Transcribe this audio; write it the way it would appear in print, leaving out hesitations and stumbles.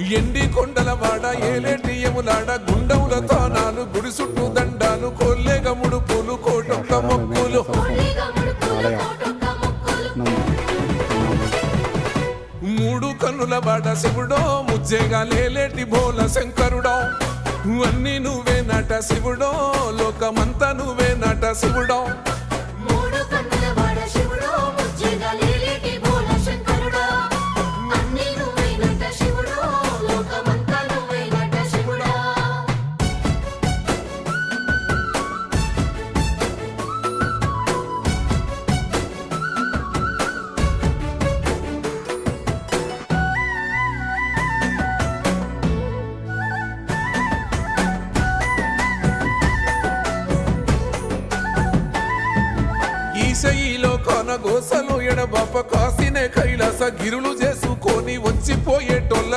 ఎండి కొండల వాడ ఏలేటి యములాడ గుండముల తానాలు గుడి చుట్టూ దండాలు కొల్లేగ ముడుపులు కోటొక్క మొక్కులు మూడు కన్నుల వాడ శివుడో ముజ్జేగా లేలేటి బోల శంకరుడో అన్ని నువ్వే నట శివుడో లోకమంతా నువ్వే నట శివుడో ఈశయిలో కొన గోసలు ఎడబాప కాసినే కైలాస గిరులు చేసుకొని వచ్చిపోయేటోళ్ళ